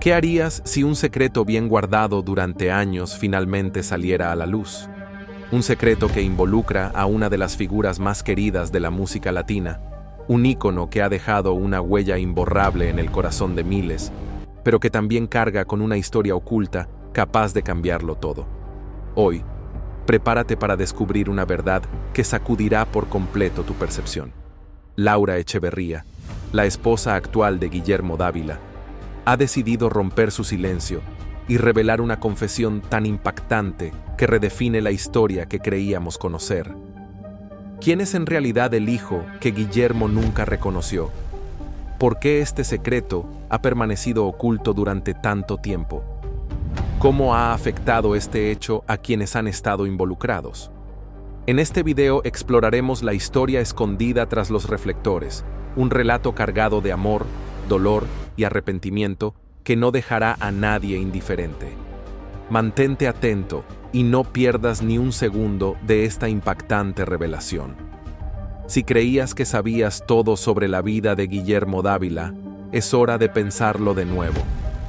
¿Qué harías si un secreto bien guardado durante años finalmente saliera a la luz? Un secreto que involucra a una de las figuras más queridas de la música latina, un ícono que ha dejado una huella imborrable en el corazón de miles, pero que también carga con una historia oculta capaz de cambiarlo todo. Hoy, prepárate para descubrir una verdad que sacudirá por completo tu percepción. Laura Echeverría, la esposa actual de Guillermo Dávila, ha decidido romper su silencio y revelar una confesión tan impactante que redefine la historia que creíamos conocer. ¿Quién es en realidad el hijo que Guillermo nunca reconoció? ¿Por qué este secreto ha permanecido oculto durante tanto tiempo? ¿Cómo ha afectado este hecho a quienes han estado involucrados? En este video exploraremos la historia escondida tras los reflectores, un relato cargado de amor, dolor y arrepentimiento que no dejará a nadie indiferente. Mantente atento y no pierdas ni un segundo de esta impactante revelación. Si creías que sabías todo sobre la vida de Guillermo Dávila, es hora de pensarlo de nuevo.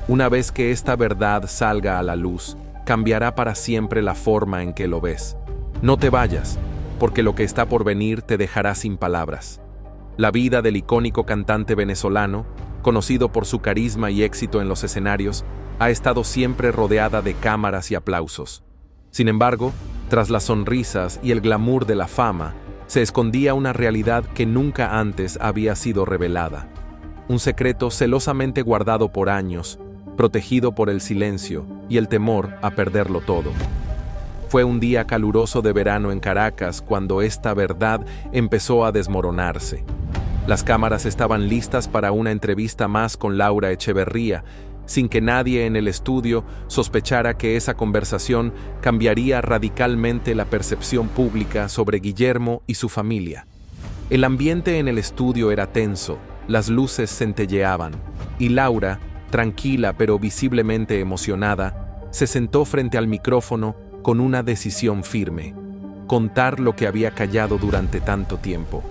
Una vez que esta verdad salga a la luz, cambiará para siempre la forma en que lo ves. No te vayas, porque lo que está por venir te dejará sin palabras. La vida del icónico cantante venezolano, conocido por su carisma y éxito en los escenarios, ha estado siempre rodeada de cámaras y aplausos. Sin embargo, tras las sonrisas y el glamour de la fama, se escondía una realidad que nunca antes había sido revelada. Un secreto celosamente guardado por años, protegido por el silencio y el temor a perderlo todo. Fue un día caluroso de verano en Caracas cuando esta verdad empezó a desmoronarse. Las cámaras estaban listas para una entrevista más con Laura Echeverría, sin que nadie en el estudio sospechara que esa conversación cambiaría radicalmente la percepción pública sobre Guillermo y su familia. El ambiente en el estudio era tenso, las luces centelleaban, y Laura, tranquila pero visiblemente emocionada, se sentó frente al micrófono con una decisión firme: contar lo que había callado durante tanto tiempo.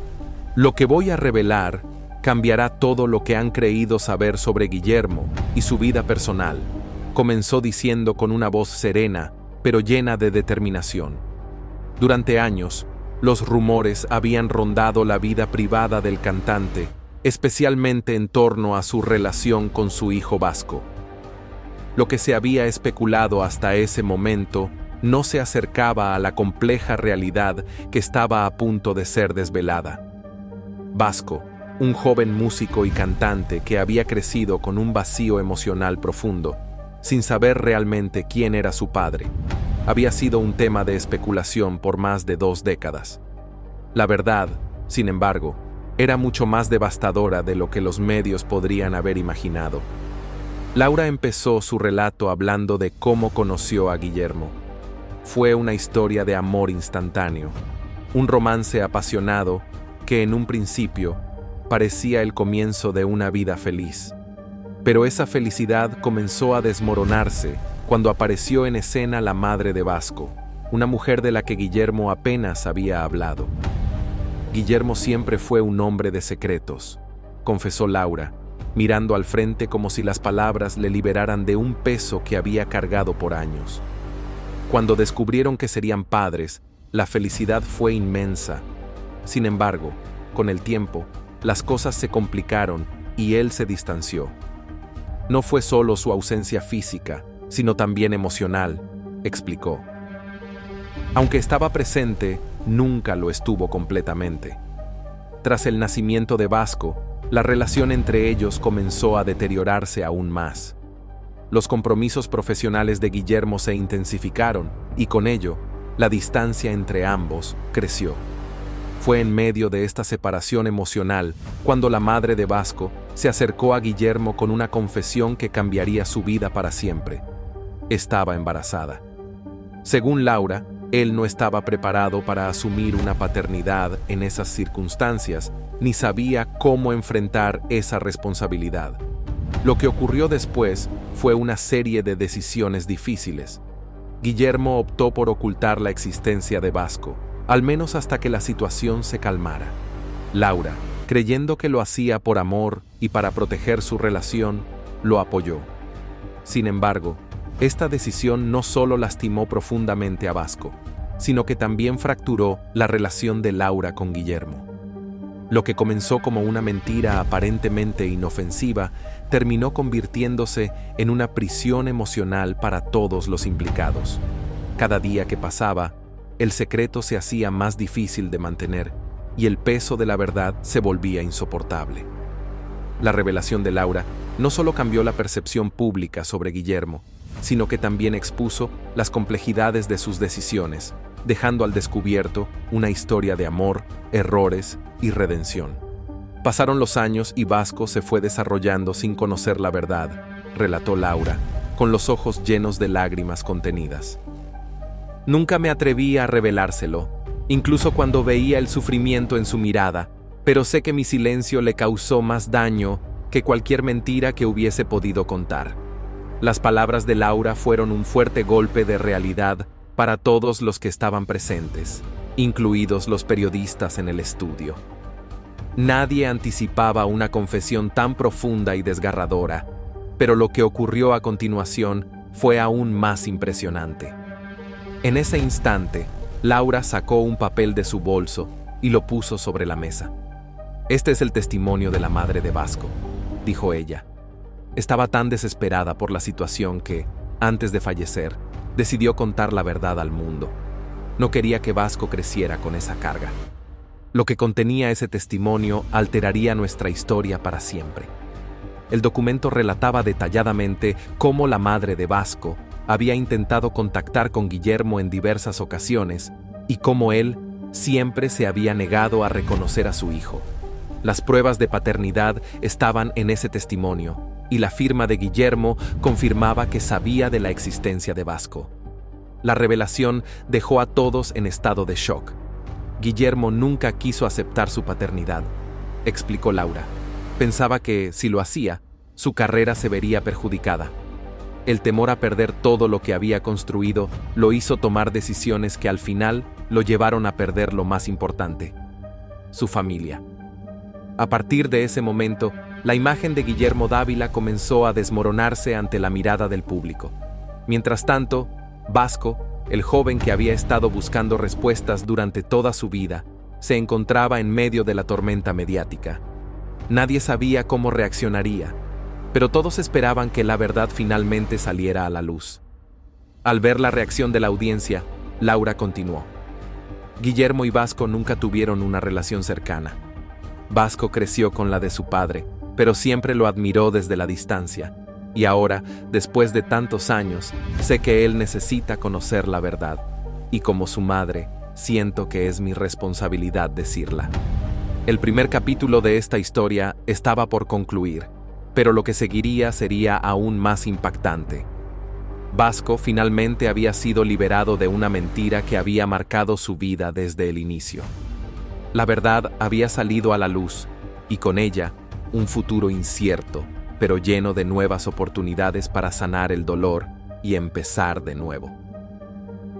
Lo que voy a revelar cambiará todo lo que han creído saber sobre Guillermo y su vida personal, comenzó diciendo con una voz serena, pero llena de determinación. Durante años, los rumores habían rondado la vida privada del cantante, especialmente en torno a su relación con su hijo Vasco. Lo que se había especulado hasta ese momento no se acercaba a la compleja realidad que estaba a punto de ser desvelada. Vasco, un joven músico y cantante que había crecido con un vacío emocional profundo, sin saber realmente quién era su padre, había sido un tema de especulación por más de 2 décadas. La verdad, sin embargo, era mucho más devastadora de lo que los medios podrían haber imaginado. Laura empezó su relato hablando de cómo conoció a Guillermo. Fue una historia de amor instantáneo, un romance apasionado que en un principio parecía el comienzo de una vida feliz. Pero esa felicidad comenzó a desmoronarse cuando apareció en escena la madre de Vasco, una mujer de la que Guillermo apenas había hablado. Guillermo siempre fue un hombre de secretos, confesó Laura, mirando al frente como si las palabras le liberaran de un peso que había cargado por años. Cuando descubrieron que serían padres, la felicidad fue inmensa. Sin embargo, con el tiempo, las cosas se complicaron y él se distanció. No fue solo su ausencia física, sino también emocional, explicó. Aunque estaba presente, nunca lo estuvo completamente. Tras el nacimiento de Vasco, la relación entre ellos comenzó a deteriorarse aún más. Los compromisos profesionales de Guillermo se intensificaron y con ello, la distancia entre ambos creció. Fue en medio de esta separación emocional cuando la madre de Vasco se acercó a Guillermo con una confesión que cambiaría su vida para siempre. Estaba embarazada. Según Laura, él no estaba preparado para asumir una paternidad en esas circunstancias, ni sabía cómo enfrentar esa responsabilidad. Lo que ocurrió después fue una serie de decisiones difíciles. Guillermo optó por ocultar la existencia de Vasco, al menos hasta que la situación se calmara. Laura, creyendo que lo hacía por amor y para proteger su relación, lo apoyó. Sin embargo, esta decisión no solo lastimó profundamente a Vasco, sino que también fracturó la relación de Laura con Guillermo. Lo que comenzó como una mentira aparentemente inofensiva terminó convirtiéndose en una prisión emocional para todos los implicados. Cada día que pasaba, el secreto se hacía más difícil de mantener y el peso de la verdad se volvía insoportable. La revelación de Laura no solo cambió la percepción pública sobre Guillermo, sino que también expuso las complejidades de sus decisiones, dejando al descubierto una historia de amor, errores y redención. Pasaron los años y Vasco se fue desarrollando sin conocer la verdad, relató Laura, con los ojos llenos de lágrimas contenidas. Nunca me atreví a revelárselo, incluso cuando veía el sufrimiento en su mirada, pero sé que mi silencio le causó más daño que cualquier mentira que hubiese podido contar. Las palabras de Laura fueron un fuerte golpe de realidad para todos los que estaban presentes, incluidos los periodistas en el estudio. Nadie anticipaba una confesión tan profunda y desgarradora, pero lo que ocurrió a continuación fue aún más impresionante. En ese instante, Laura sacó un papel de su bolso y lo puso sobre la mesa. «Este es el testimonio de la madre de Vasco», dijo ella. Estaba tan desesperada por la situación que, antes de fallecer, decidió contar la verdad al mundo. No quería que Vasco creciera con esa carga. Lo que contenía ese testimonio alteraría nuestra historia para siempre. El documento relataba detalladamente cómo la madre de Vasco había intentado contactar con Guillermo en diversas ocasiones y cómo él siempre se había negado a reconocer a su hijo. Las pruebas de paternidad estaban en ese testimonio, y la firma de Guillermo confirmaba que sabía de la existencia de Vasco. La revelación dejó a todos en estado de shock. Guillermo nunca quiso aceptar su paternidad, explicó Laura. Pensaba que, si lo hacía, su carrera se vería perjudicada. El temor a perder todo lo que había construido lo hizo tomar decisiones que al final lo llevaron a perder lo más importante: su familia. A partir de ese momento, la imagen de Guillermo Dávila comenzó a desmoronarse ante la mirada del público. Mientras tanto, Vasco, el joven que había estado buscando respuestas durante toda su vida, se encontraba en medio de la tormenta mediática. Nadie sabía cómo reaccionaría, pero todos esperaban que la verdad finalmente saliera a la luz. Al ver la reacción de la audiencia, Laura continuó. Guillermo y Vasco nunca tuvieron una relación cercana. Vasco creció con la de su padre, pero siempre lo admiró desde la distancia. Y ahora, después de tantos años, sé que él necesita conocer la verdad. Y como su madre, siento que es mi responsabilidad decirla. El primer capítulo de esta historia estaba por concluir, pero lo que seguiría sería aún más impactante. Vasco finalmente había sido liberado de una mentira que había marcado su vida desde el inicio. La verdad había salido a la luz, y con ella, un futuro incierto, pero lleno de nuevas oportunidades para sanar el dolor y empezar de nuevo.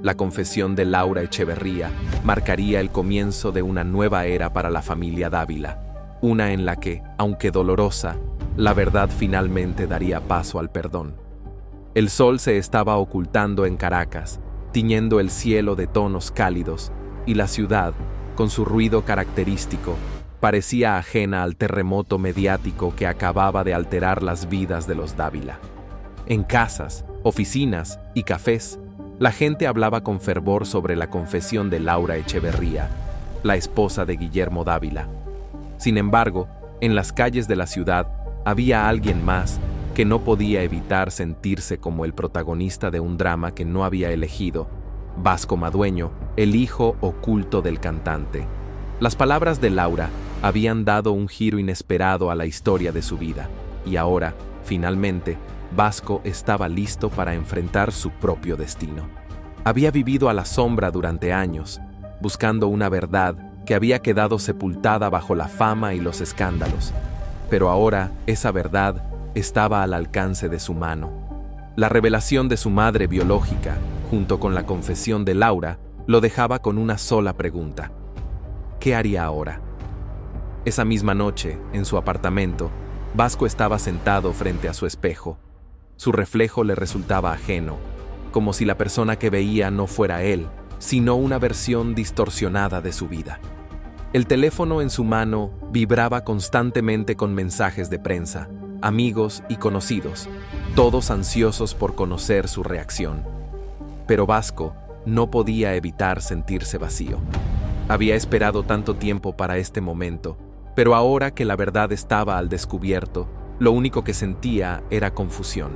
La confesión de Laura Echeverría marcaría el comienzo de una nueva era para la familia Dávila, una en la que, aunque dolorosa, la verdad finalmente daría paso al perdón. El sol se estaba ocultando en Caracas, tiñendo el cielo de tonos cálidos, y la ciudad, con su ruido característico, parecía ajena al terremoto mediático que acababa de alterar las vidas de los Dávila. En casas, oficinas y cafés, la gente hablaba con fervor sobre la confesión de Laura Echeverría, la esposa de Guillermo Dávila. Sin embargo, en las calles de la ciudad había alguien más que no podía evitar sentirse como el protagonista de un drama que no había elegido: Vasco Madueño, el hijo oculto del cantante. Las palabras de Laura habían dado un giro inesperado a la historia de su vida, y ahora, finalmente, Vasco estaba listo para enfrentar su propio destino. Había vivido a la sombra durante años, buscando una verdad que había quedado sepultada bajo la fama y los escándalos, pero ahora esa verdad estaba al alcance de su mano. La revelación de su madre biológica, junto con la confesión de Laura, lo dejaba con una sola pregunta: ¿qué haría ahora? Esa misma noche, en su apartamento, Vasco estaba sentado frente a su espejo. Su reflejo le resultaba ajeno, como si la persona que veía no fuera él, sino una versión distorsionada de su vida. El teléfono en su mano vibraba constantemente con mensajes de prensa, amigos y conocidos, todos ansiosos por conocer su reacción. Pero Vasco no podía evitar sentirse vacío. Había esperado tanto tiempo para este momento, pero ahora que la verdad estaba al descubierto, lo único que sentía era confusión.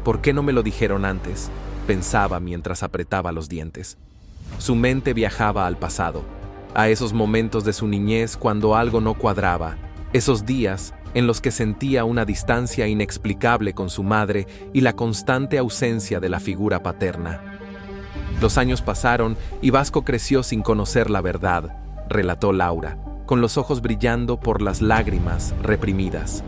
¿Por qué no me lo dijeron antes?, pensaba mientras apretaba los dientes. Su mente viajaba al pasado, a esos momentos de su niñez cuando algo no cuadraba, esos días en los que sentía una distancia inexplicable con su madre y la constante ausencia de la figura paterna. Los años pasaron y Vasco creció sin conocer la verdad, relató Laura, con los ojos brillando por las lágrimas reprimidas.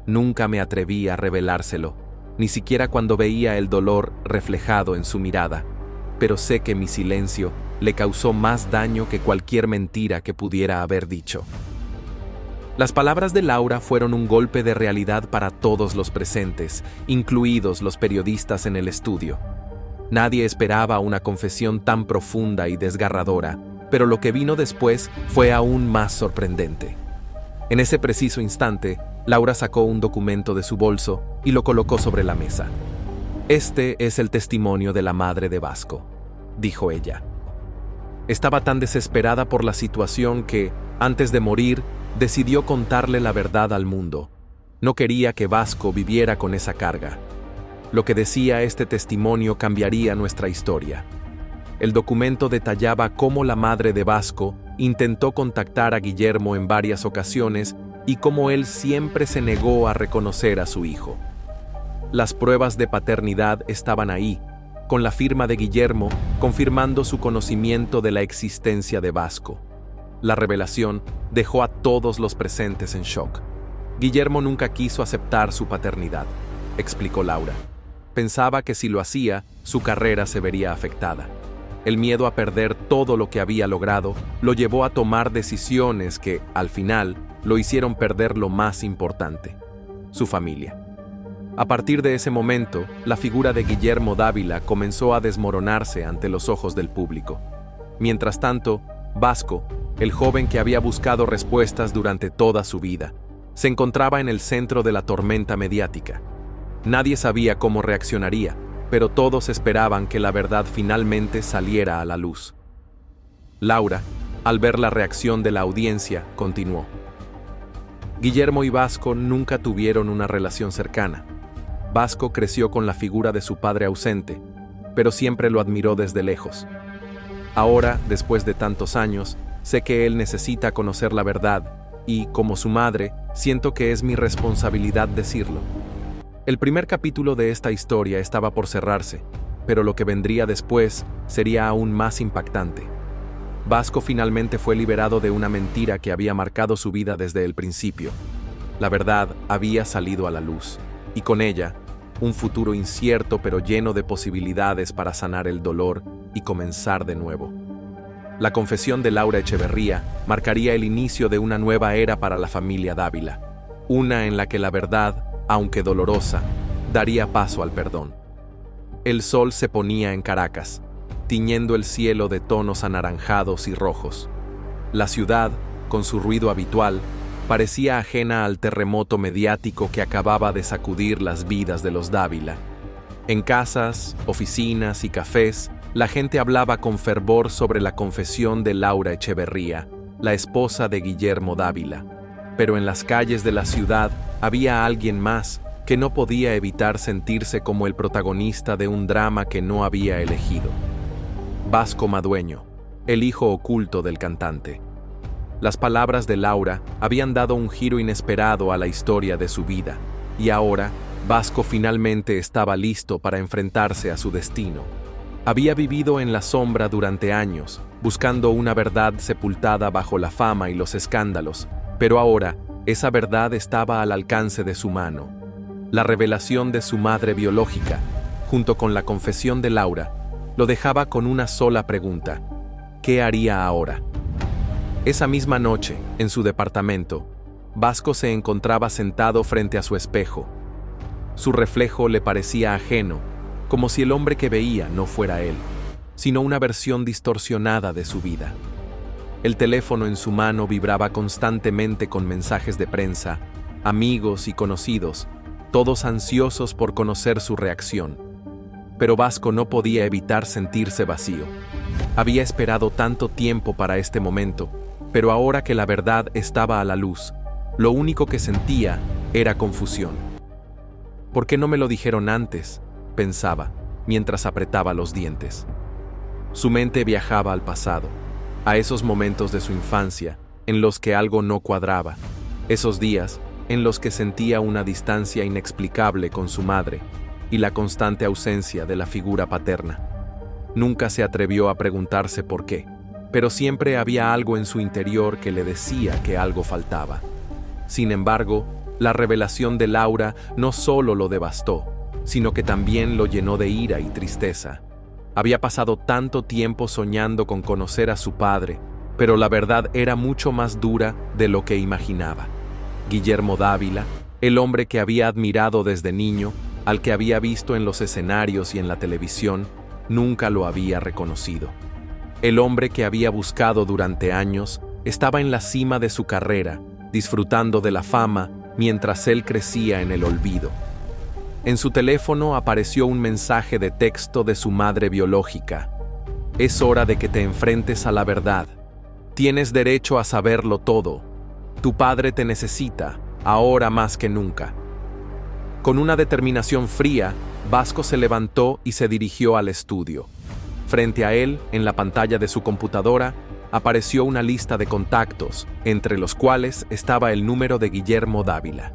Nunca me atreví a revelárselo, ni siquiera cuando veía el dolor reflejado en su mirada, pero sé que mi silencio le causó más daño que cualquier mentira que pudiera haber dicho. Las palabras de Laura fueron un golpe de realidad para todos los presentes, incluidos los periodistas en el estudio. Nadie esperaba una confesión tan profunda y desgarradora, pero lo que vino después fue aún más sorprendente. En ese preciso instante, Laura sacó un documento de su bolso y lo colocó sobre la mesa. «Este es el testimonio de la madre de Vasco», dijo ella. Estaba tan desesperada por la situación que, antes de morir, decidió contarle la verdad al mundo. No quería que Vasco viviera con esa carga. Lo que decía este testimonio cambiaría nuestra historia. El documento detallaba cómo la madre de Vasco intentó contactar a Guillermo en varias ocasiones y cómo él siempre se negó a reconocer a su hijo. Las pruebas de paternidad estaban ahí, con la firma de Guillermo confirmando su conocimiento de la existencia de Vasco. La revelación dejó a todos los presentes en shock. Guillermo nunca quiso aceptar su paternidad, explicó Laura. Pensaba que si lo hacía, su carrera se vería afectada. El miedo a perder todo lo que había logrado lo llevó a tomar decisiones que, al final, lo hicieron perder lo más importante: su familia. A partir de ese momento, la figura de Guillermo Dávila comenzó a desmoronarse ante los ojos del público. Mientras tanto, Vasco, el joven que había buscado respuestas durante toda su vida, se encontraba en el centro de la tormenta mediática. Nadie sabía cómo reaccionaría, pero todos esperaban que la verdad finalmente saliera a la luz. Laura, al ver la reacción de la audiencia, continuó. Guillermo y Vasco nunca tuvieron una relación cercana. Vasco creció con la figura de su padre ausente, pero siempre lo admiró desde lejos. Ahora, después de tantos años, sé que él necesita conocer la verdad y, como su madre, siento que es mi responsabilidad decirlo. El primer capítulo de esta historia estaba por cerrarse, pero lo que vendría después sería aún más impactante. Vasco finalmente fue liberado de una mentira que había marcado su vida desde el principio. La verdad había salido a la luz, y con ella, un futuro incierto pero lleno de posibilidades para sanar el dolor y comenzar de nuevo. La confesión de Laura Echeverría marcaría el inicio de una nueva era para la familia Dávila, una en la que la verdad, aunque dolorosa, daría paso al perdón. El sol se ponía en Caracas, tiñendo el cielo de tonos anaranjados y rojos. La ciudad, con su ruido habitual, parecía ajena al terremoto mediático que acababa de sacudir las vidas de los Dávila. En casas, oficinas y cafés, la gente hablaba con fervor sobre la confesión de Laura Echeverría, la esposa de Guillermo Dávila. Pero en las calles de la ciudad había alguien más que no podía evitar sentirse como el protagonista de un drama que no había elegido. Vasco Madueño, el hijo oculto del cantante. Las palabras de Laura habían dado un giro inesperado a la historia de su vida, y ahora Vasco finalmente estaba listo para enfrentarse a su destino. Había vivido en la sombra durante años, buscando una verdad sepultada bajo la fama y los escándalos, pero ahora esa verdad estaba al alcance de su mano. La revelación de su madre biológica, junto con la confesión de Laura, lo dejaba con una sola pregunta: ¿qué haría ahora? Esa misma noche, en su departamento, Vasco se encontraba sentado frente a su espejo. Su reflejo le parecía ajeno, como si el hombre que veía no fuera él, sino una versión distorsionada de su vida. El teléfono en su mano vibraba constantemente con mensajes de prensa, amigos y conocidos, todos ansiosos por conocer su reacción. Pero Vasco no podía evitar sentirse vacío. Había esperado tanto tiempo para este momento, pero ahora que la verdad estaba a la luz, lo único que sentía era confusión. ¿Por qué no me lo dijeron antes?, pensaba, mientras apretaba los dientes. Su mente viajaba al pasado, a esos momentos de su infancia en los que algo no cuadraba, esos días en los que sentía una distancia inexplicable con su madre y la constante ausencia de la figura paterna. Nunca se atrevió a preguntarse por qué, pero siempre había algo en su interior que le decía que algo faltaba. Sin embargo, la revelación de Laura no solo lo devastó, sino que también lo llenó de ira y tristeza. Había pasado tanto tiempo soñando con conocer a su padre, pero la verdad era mucho más dura de lo que imaginaba. Guillermo Dávila, el hombre que había admirado desde niño, al que había visto en los escenarios y en la televisión, nunca lo había reconocido. El hombre que había buscado durante años estaba en la cima de su carrera, disfrutando de la fama mientras él crecía en el olvido. En su teléfono apareció un mensaje de texto de su madre biológica. Es hora de que te enfrentes a la verdad. Tienes derecho a saberlo todo. Tu padre te necesita, ahora más que nunca. Con una determinación fría, Vasco se levantó y se dirigió al estudio. Frente a él, en la pantalla de su computadora, apareció una lista de contactos, entre los cuales estaba el número de Guillermo Dávila.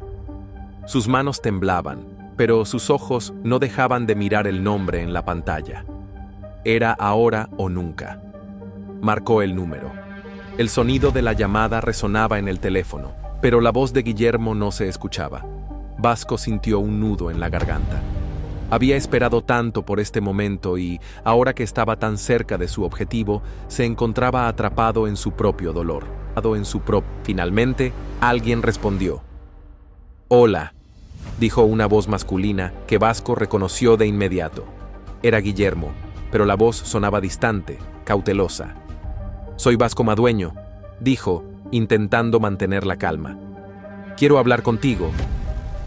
Sus manos temblaban, pero sus ojos no dejaban de mirar el nombre en la pantalla. Era ahora o nunca. Marcó el número. El sonido de la llamada resonaba en el teléfono, pero la voz de Guillermo no se escuchaba. Vasco sintió un nudo en la garganta. Había esperado tanto por este momento y, ahora que estaba tan cerca de su objetivo, se encontraba atrapado en su propio dolor. Finalmente, alguien respondió. «Hola», dijo una voz masculina que Vasco reconoció de inmediato. Era Guillermo, pero la voz sonaba distante, cautelosa. «Soy Vasco Madueño», dijo, intentando mantener la calma. «Quiero hablar contigo».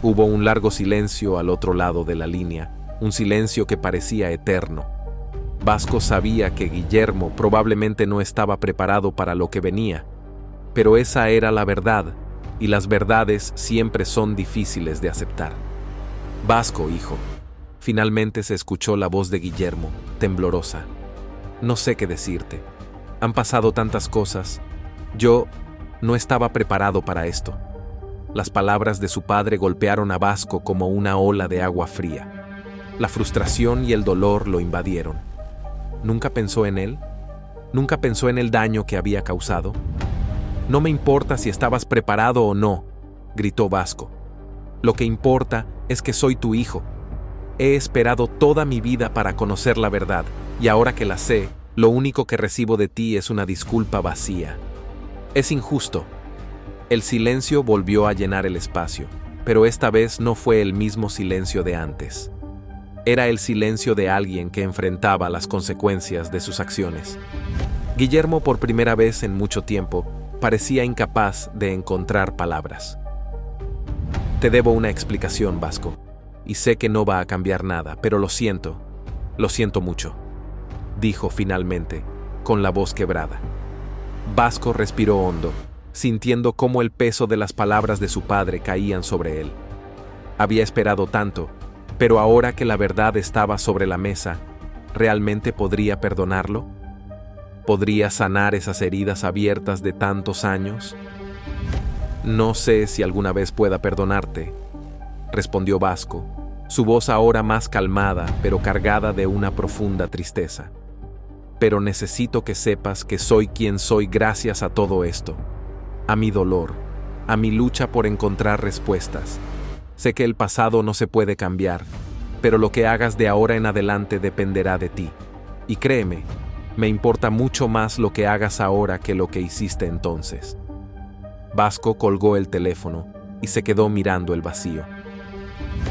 Hubo un largo silencio al otro lado de la línea, un silencio que parecía eterno. Vasco sabía que Guillermo probablemente no estaba preparado para lo que venía, pero esa era la verdad, y las verdades siempre son difíciles de aceptar. «Vasco, hijo». Finalmente se escuchó la voz de Guillermo, temblorosa. «No sé qué decirte. Han pasado tantas cosas. Yo no estaba preparado para esto». Las palabras de su padre golpearon a Vasco como una ola de agua fría. La frustración y el dolor lo invadieron. ¿Nunca pensó en él? ¿Nunca pensó en el daño que había causado? «No me importa si estabas preparado o no», gritó Vasco. «Lo que importa es que soy tu hijo. He esperado toda mi vida para conocer la verdad, y ahora que la sé, lo único que recibo de ti es una disculpa vacía. Es injusto». El silencio volvió a llenar el espacio, pero esta vez no fue el mismo silencio de antes. Era el silencio de alguien que enfrentaba las consecuencias de sus acciones. Guillermo, por primera vez en mucho tiempo, parecía incapaz de encontrar palabras. «Te debo una explicación, Vasco, y sé que no va a cambiar nada, pero lo siento mucho», dijo finalmente, con la voz quebrada. Vasco respiró hondo, sintiendo cómo el peso de las palabras de su padre caían sobre él. Había esperado tanto, pero ahora que la verdad estaba sobre la mesa, ¿realmente podría perdonarlo? ¿Podría sanar esas heridas abiertas de tantos años? «No sé si alguna vez pueda perdonarte», respondió Vasco, su voz ahora más calmada, pero cargada de una profunda tristeza. «Pero necesito que sepas que soy quien soy gracias a todo esto. A mi dolor, a mi lucha por encontrar respuestas. Sé que el pasado no se puede cambiar, pero lo que hagas de ahora en adelante dependerá de ti. Y créeme, me importa mucho más lo que hagas ahora que lo que hiciste entonces». Vasco colgó el teléfono y se quedó mirando el vacío.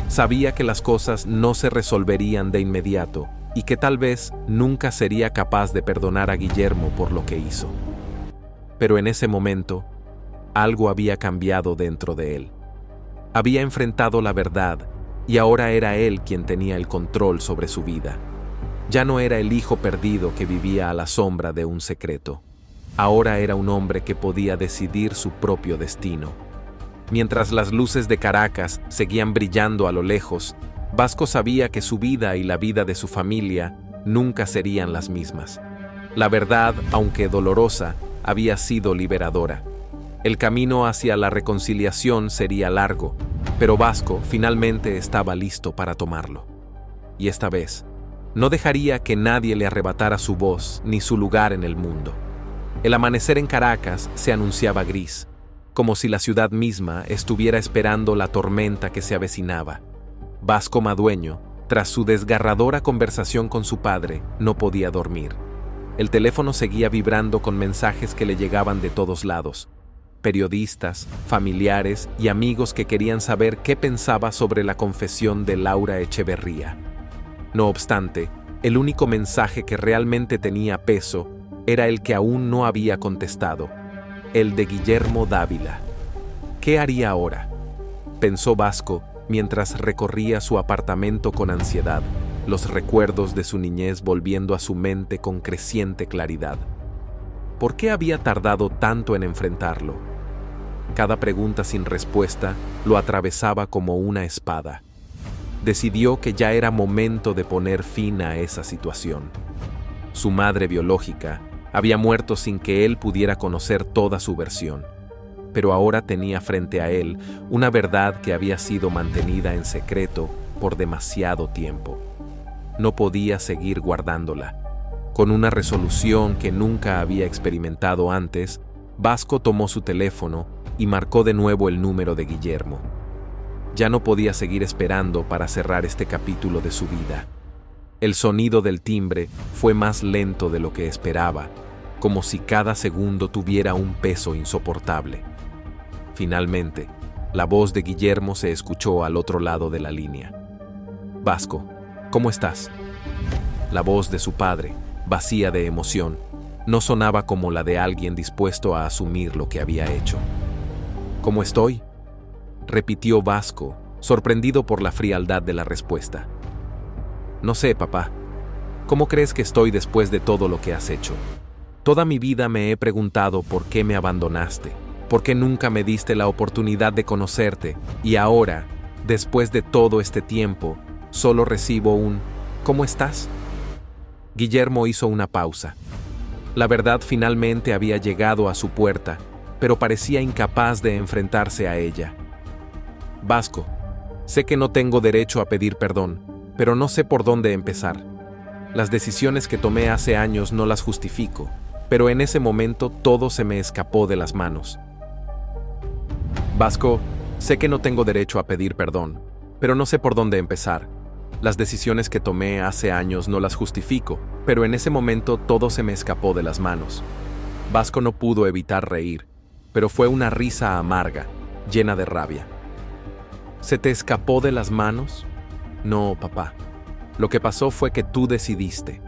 Sabía que las cosas no se resolverían de inmediato y que tal vez nunca sería capaz de perdonar a Guillermo por lo que hizo. Pero en ese momento, algo había cambiado dentro de él. Había enfrentado la verdad y ahora era él quien tenía el control sobre su vida. Ya no era el hijo perdido que vivía a la sombra de un secreto. Ahora era un hombre que podía decidir su propio destino. Mientras las luces de Caracas seguían brillando a lo lejos, Vasco sabía que su vida y la vida de su familia nunca serían las mismas. La verdad, aunque dolorosa, había sido liberadora. El camino hacia la reconciliación sería largo, pero Vasco finalmente estaba listo para tomarlo. Y esta vez, no dejaría que nadie le arrebatara su voz ni su lugar en el mundo. El amanecer en Caracas se anunciaba gris, como si la ciudad misma estuviera esperando la tormenta que se avecinaba. Vasco Madueño, tras su desgarradora conversación con su padre, no podía dormir. El teléfono seguía vibrando con mensajes que le llegaban de todos lados. Periodistas, familiares y amigos que querían saber qué pensaba sobre la confesión de Laura Echeverría. No obstante, el único mensaje que realmente tenía peso era el que aún no había contestado, el de Guillermo Dávila. ¿Qué haría ahora?, pensó Vasco mientras recorría su apartamento con ansiedad, los recuerdos de su niñez volviendo a su mente con creciente claridad. ¿Por qué había tardado tanto en enfrentarlo? Cada pregunta sin respuesta lo atravesaba como una espada. Decidió que ya era momento de poner fin a esa situación. Su madre biológica había muerto sin que él pudiera conocer toda su versión, pero ahora tenía frente a él una verdad que había sido mantenida en secreto por demasiado tiempo. No podía seguir guardándola. Con una resolución que nunca había experimentado antes, Vasco tomó su teléfono y marcó de nuevo el número de Guillermo. Ya no podía seguir esperando para cerrar este capítulo de su vida. El sonido del timbre fue más lento de lo que esperaba, como si cada segundo tuviera un peso insoportable. Finalmente, la voz de Guillermo se escuchó al otro lado de la línea. «Vasco, ¿cómo estás?». La voz de su padre, vacía de emoción, no sonaba como la de alguien dispuesto a asumir lo que había hecho. «¿Cómo estoy?», repitió Vasco, sorprendido por la frialdad de la respuesta. «No sé, papá. ¿Cómo crees que estoy después de todo lo que has hecho? Toda mi vida me he preguntado por qué me abandonaste, por qué nunca me diste la oportunidad de conocerte, y ahora, después de todo este tiempo, solo recibo un «¿Cómo estás?». Guillermo hizo una pausa. La verdad finalmente había llegado a su puerta, pero parecía incapaz de enfrentarse a ella. «Vasco, sé que no tengo derecho a pedir perdón, pero no sé por dónde empezar. Las decisiones que tomé hace años no las justifico, pero en ese momento todo se me escapó de las manos». «Vasco, sé que no tengo derecho a pedir perdón, pero no sé por dónde empezar. Las decisiones que tomé hace años no las justifico, pero en ese momento todo se me escapó de las manos». Vasco no pudo evitar reír, pero fue una risa amarga, llena de rabia. «¿Se te escapó de las manos?». «No, papá. Lo que pasó fue que tú decidiste.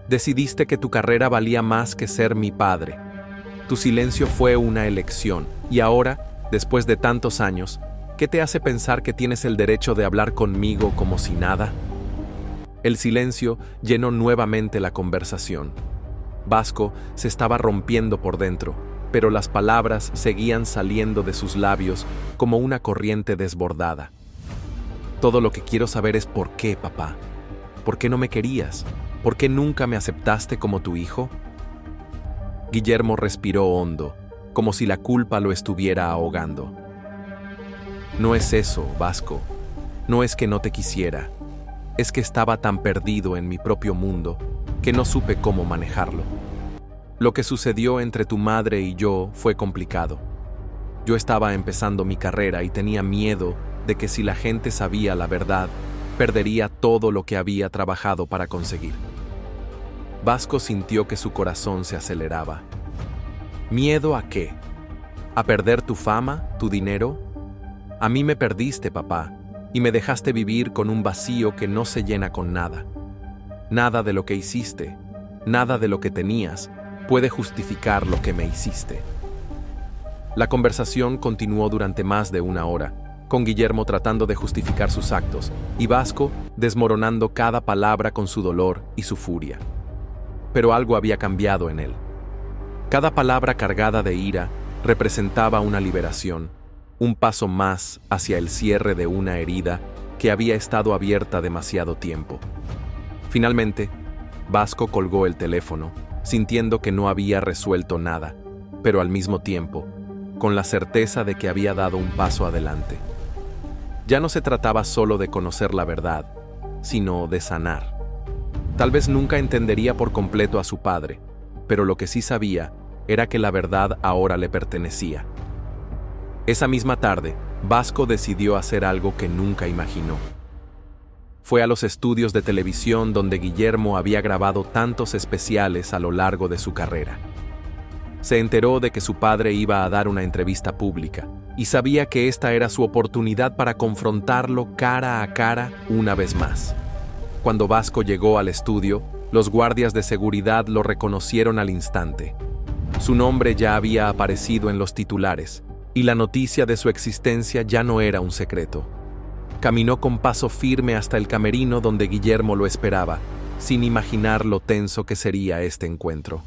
Decidiste que tu carrera valía más que ser mi padre. Tu silencio fue una elección, y ahora, después de tantos años, ¿qué te hace pensar que tienes el derecho de hablar conmigo como si nada?». El silencio llenó nuevamente la conversación. Vasco se estaba rompiendo por dentro, pero las palabras seguían saliendo de sus labios como una corriente desbordada. «Todo lo que quiero saber es por qué, papá. ¿Por qué no me querías? ¿Por qué nunca me aceptaste como tu hijo?». Guillermo respiró hondo, como si la culpa lo estuviera ahogando. «No es eso, Vasco. No es que no te quisiera. Es que estaba tan perdido en mi propio mundo que no supe cómo manejarlo. Lo que sucedió entre tu madre y yo fue complicado. Yo estaba empezando mi carrera y tenía miedo de que si la gente sabía la verdad, perdería todo lo que había trabajado para conseguir». Vasco sintió que su corazón se aceleraba. ¿Miedo a qué? ¿A perder tu fama, tu dinero? A mí me perdiste, papá, y me dejaste vivir con un vacío que no se llena con nada. Nada de lo que hiciste, nada de lo que tenías, puede justificar lo que me hiciste. La conversación continuó durante más de una hora, con Guillermo tratando de justificar sus actos y Vasco desmoronando cada palabra con su dolor y su furia. Pero algo había cambiado en él. Cada palabra cargada de ira representaba una liberación, un paso más hacia el cierre de una herida que había estado abierta demasiado tiempo. Finalmente, Vasco colgó el teléfono, sintiendo que no había resuelto nada, pero al mismo tiempo, con la certeza de que había dado un paso adelante. Ya no se trataba solo de conocer la verdad, sino de sanar. Tal vez nunca entendería por completo a su padre, pero lo que sí sabía era que la verdad ahora le pertenecía. Esa misma tarde, Vasco decidió hacer algo que nunca imaginó. Fue a los estudios de televisión donde Guillermo había grabado tantos especiales a lo largo de su carrera. Se enteró de que su padre iba a dar una entrevista pública y sabía que esta era su oportunidad para confrontarlo cara a cara una vez más. Cuando Vasco llegó al estudio, los guardias de seguridad lo reconocieron al instante. Su nombre ya había aparecido en los titulares y la noticia de su existencia ya no era un secreto. Caminó con paso firme hasta el camerino donde Guillermo lo esperaba, sin imaginar lo tenso que sería este encuentro.